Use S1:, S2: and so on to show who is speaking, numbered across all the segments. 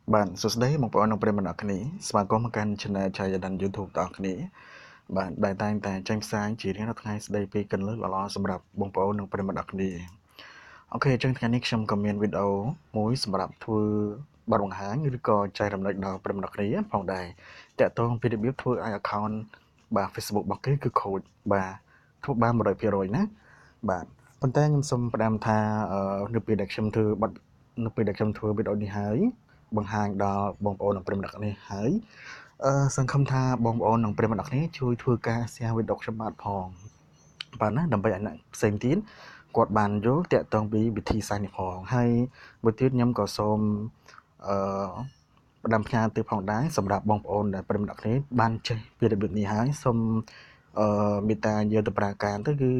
S1: bạn số đấy một bọn ông bên mình ở cái này mà có một cái channel chạy ra đàn YouTube ở cái này bạn đại tay tại tranh sáng chỉ đến là ngày đây vì cần lớn làสำหรับបងប្អូននៅប្រិមត្តអ្នកនេះអូខេអញ្ចឹងថ្ងៃនេះខ្ញុំក៏មានវីដេអូមួយសម្រាប់ធ្វើបទបង្ហាញឬក៏ចែករំលែកដល់ប្រិមត្តអ្នកគ្នាផងដែរតាក់ទងពីរបៀបធ្វើឲ្យ account បាទ Facebook របស់គេគឺខូចបាទធ្វើបាន 100% ណាបាទប៉ុន្តែខ្ញុំសូមផ្ដាំថានៅពេលដែលខ្ញុំធ្វើវីដេអូនេះហើយបង្ហាញដល់បងប្អូននិងប្រិមត្តអ្នកគ្នាហើយសង្ឃឹមថាបងប្អូននិងប្រិមត្តអ្នកគ្នាជួយធ្វើការ share វីដេអូខ្ញុំបាទផងបាទណាដើម្បីឲ្យអ្នកផ្សេងទៀតគាត់បានយល់តាក់ទងពីវិធីសាស្ត្រនេះផងហើយមួយទៀតខ្ញុំក៏សូមអឺផ្ដាំផ្ញើទៅផងដែរសម្រាប់បងប្អូនដែលប្រិមត្តអ្នកគ្នាបានចេះពីរបៀបនេះហើយសូមមេត្តាយកទៅប្រើការទៅគឺ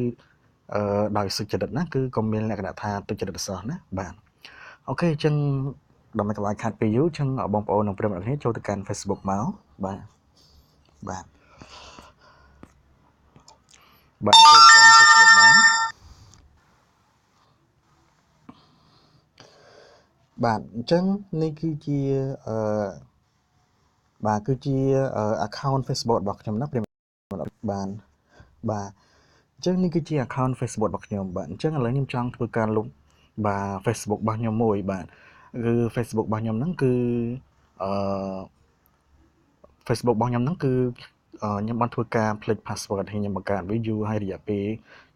S1: ដោយសុចរិតណាគឺក៏មានលក្ខណៈថាទុច្ចរិតសោះណាបាទអូខេអញ្ចឹងដើម្បីកុំឲ្យខាត់ពេលយូរអញ្ចឹងបងប្អូននិងប្រិមត្តអ្នកគ្នាចូលទៅកាន់ Facebook មកបាទបាទចូលទៅកាន់ Facebook មកបាទអញ្ចឹងនេះគឺជាបាទគឺជា account Facebook របស់ខ្ញុំណាប្រិមត្តបានបាទអញ្ចឹងនេះគឺជា account Facebook របស់ខ្ញុំបាទអញ្ចឹងឥឡូវខ្ញុំចង់ធ្វើការលុបបាទ Facebook របស់ខ្ញុំមួយបាទគឺ Facebook របស់ខ្ញុំហ្នឹងគឺអឺ Facebook របស់ខ្ញុំហ្នឹងគឺខ្ញុំបានធ្វើការភ្លេច password ហើយខ្ញុំបង្កើតវាយូរហើយរយៈពេល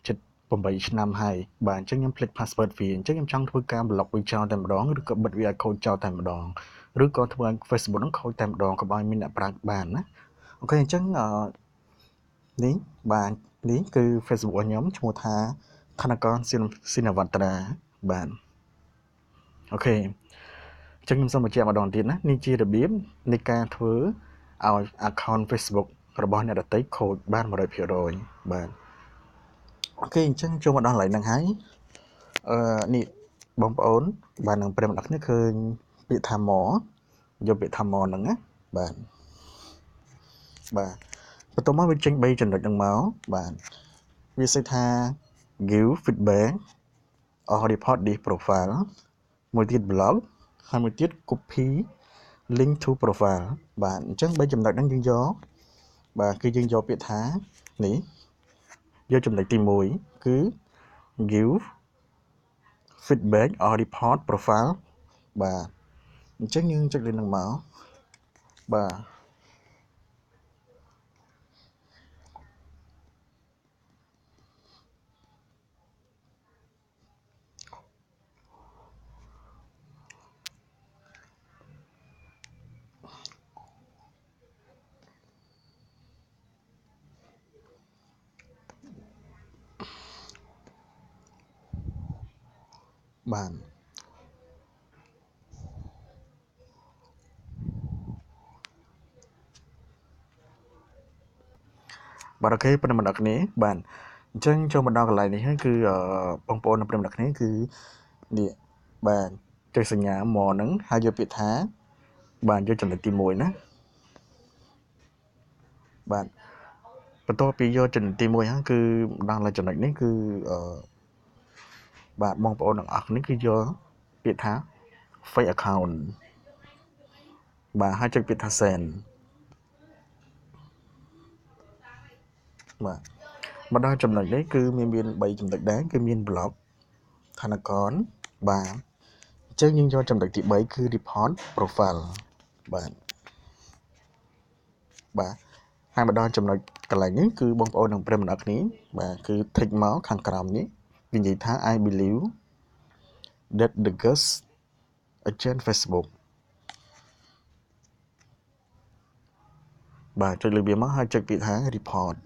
S1: ជិត8ឆ្នាំហើយបាទអញ្ចឹងខ្ញុំភ្លេច password វាអញ្ចឹងខ្ញុំចង់ធ្វើការ block វាចោលតែម្ដងឬក៏បិទវាឲ្យខូចចោលតែម្ដងឬក៏ធ្វើឲ្យ Facebook ហ្នឹងខូចតែម្ដងកុំឲ្យមានអ្នកប្រើបានណាអូខេអញ្ចឹងនេះបាទនេះគឺ Facebook របស់ខ្ញុំឈ្មោះថាធនករស៊ីនវត្រាបាទអូខេអញ្ចឹងខ្ញុំសូមបញ្ជាក់ម្ដងទៀតណានេះជារបៀបនៃការធ្វើឲ្យ account Facebook របស់អ្នកដទៃខូចបាន 100% បាទអូខេអញ្ចឹងចូលមកដល់កន្លែងហ្នឹងហើយនេះបងប្អូនបាទនឹងប្រិមត្តអ្នកគ្នាឃើញពាក្យថា more យកពាក្យថា more ហ្នឹងណាបាទបន្ទាប់មកវាចេញ3ចំណុចហ្នឹងមកបាទវាសេចថា give feedback or report this profile មួយទៀត blog ហើយមួយទៀត copy link to profile បាទអញ្ចឹង3ចំណុចហ្នឹងយើងយកបាទគឺយើងយកពាក្យថានេះយកចំណុចទី1គឺ give feedback or report profile បាទអញ្ចឹងយើងចុចលើនឹងមកបាទបាទបាទអូខេប្រិមត្តអ្នកគ្នាបាទអញ្ចឹងចូលមកដល់កន្លែងនេះហើយគឺបងប្អូននិងប្រិមត្តអ្នកគ្នាគឺនេះបាទចុចសញ្ញាមកហ្នឹងហើយយកពាក្យថាបាទយកចំណុចទី1ណាបាទបន្ទាប់ពីយកចំណុចទី1ហើយគឺដល់ដល់ចំណុចនេះគឺបាទបងប្អូនទាំងអស់គ្នាគឺយកពាក្យថា fake account បាទហើយចុចពាក្យថា send បាទមកដល់ចំណុចនេះគឺមាន3ចំណុចដែរគឺមាន blog ធនករបាទអញ្ចឹងយើងយកចំណុចទី3គឺ report profile បាទហើយមកដល់ចំណុចកន្លែងនេះគឺបងប្អូននិងប្រិយមិត្តអ្នកគ្នាបាទគឺ tick មកខាងក្រោមនេះវានិយាយថា I believe that the ghost agent Facebook បាទចុចលើវាមកហើយចុចពាក្យថា report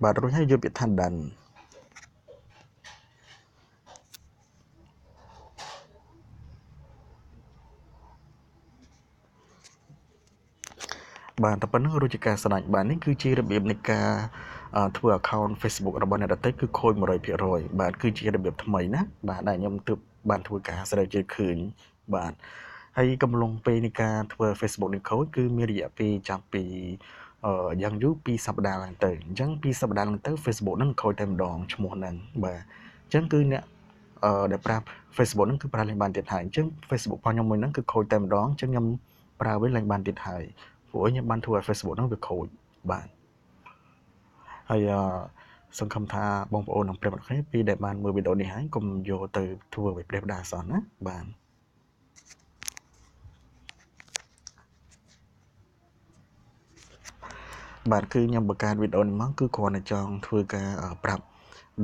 S1: បាទរួចហើយយកពាក្យថា done បាទតែប៉ុណ្្នឹងរួចជាការស្ដាច់បាទនេះគឺជារបៀបនៃការធ្វើ account Facebook របស់អ្នកដទៃគឺខូច 100% បាទគឺជារបៀបថ្មីណាបាទដែលខ្ញុំទើបបានធ្វើការស្រាវជ្រាវឃើញបាទ ហើយកំឡុងពេលនៃការធ្វើ Facebook នេះខូចគឺមានរយៈពេលចាប់ពីយ៉ាងយូរ2សប្តាហ៍ឡើងទៅអញ្ចឹង2សប្តាហ៍ឡើងទៅ Facebook ហ្នឹងខូចតែម្ដងឈ្មោះហ្នឹងបាទអញ្ចឹងគឺអ្នកដែលប្រើ Facebook ហ្នឹងគឺប្រើលេងបានទៀតហើយអញ្ចឹង Facebook របស់ខ្ញុំមួយហ្នឹងគឺខូចតែម្ដងអញ្ចឹងខ្ញុំប្រើវិញលេងបានទៀតហើយព្រោះខ្ញុំបានធ្វើឲ្យ Facebook ហ្នឹងវាខូចបាទហើយសង្ឃឹមថាបងប្អូននិងប្រិយមិត្តគ្នាពីដែលបានមើលវីដេអូនេះហើយកុំយកទៅធ្វើឲ្យប្រេះផ្ដាសោះណាបាទបាទគឺខ្ញុំបង្កើតវីដេអូនេះមកគឺគ្រាន់តែចង់ធ្វើការប្រាប់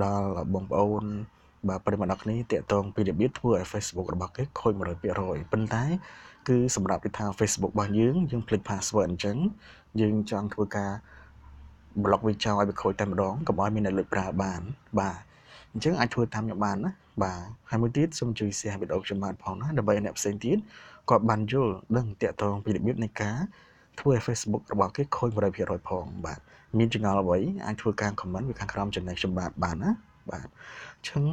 S1: ដល់បងប្អូនបាទប្រិយមិត្តអ្នកគ្នាតាក់ទងពីរបៀបធ្វើឲ្យ Facebook របស់គេខូច 100% ប៉ុន្តែគឺសម្រាប់ទីថា Facebook របស់យើងភ្លេច password អញ្ចឹងយើងចង់ធ្វើការ block វាចោលឲ្យវាខូចតែម្ដងកុំឲ្យមានអ្នកលួចប្រើបានបាទអញ្ចឹងអាចធ្វើតាមខ្ញុំបានណាបាទហើយមួយទៀតសូមជួយ share វីដេអូខ្ញុំបានផងណាដើម្បីឲ្យអ្នកផ្សេងទៀតគាត់បានយល់ដឹងតាក់ទងពីរបៀបនៃការធ្វើឲ្យ Facebook របស់គេខូច 100% ផងបាទមានចង្អុលអ្វីអាចធ្វើការ comment វាខាងក្រោមចំណេះខ្ញុំបានណាបាទអញ្ចឹង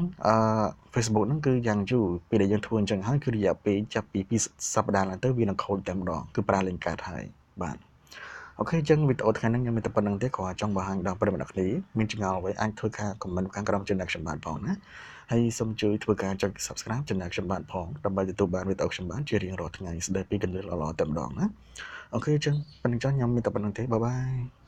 S1: Facebook ហ្នឹងគឺយ៉ាងយូរពេលដែលយើងធ្វើអញ្ចឹងហើយគឺរយៈពេលចាប់ពី2សប្តាហ៍ឡើងទៅវានឹងខូចតែម្ដងគឺប្រើលេងកាតហើយបាទអូខេអញ្ចឹងវីដេអូថ្ងៃនេះខ្ញុំមានតែប៉ុណ្្នឹងទេគ្រាន់តែចង់បង្ហាញដល់ប្រិយមិត្តអ្នកគ្នាមានចង្អុលអ្វីអាចធ្វើការ comment ខាងក្រោមចំណេះខ្ញុំបានផងណាហើយសូមជួយធ្វើការចុច subscribe ចំណេះខ្ញុំបានផងដើម្បីទទួលបានវីដេអូខ្ញុំបានជារៀងរាល់ថ្ងៃស្ដីពីកន្លឹះល្អៗតែម្ដងណាអូខេអញ្ចឹងប៉ុណ្្នឹងចុះខ្ញុំមានតែប៉ុណ្្នឹងទេបាយបាយ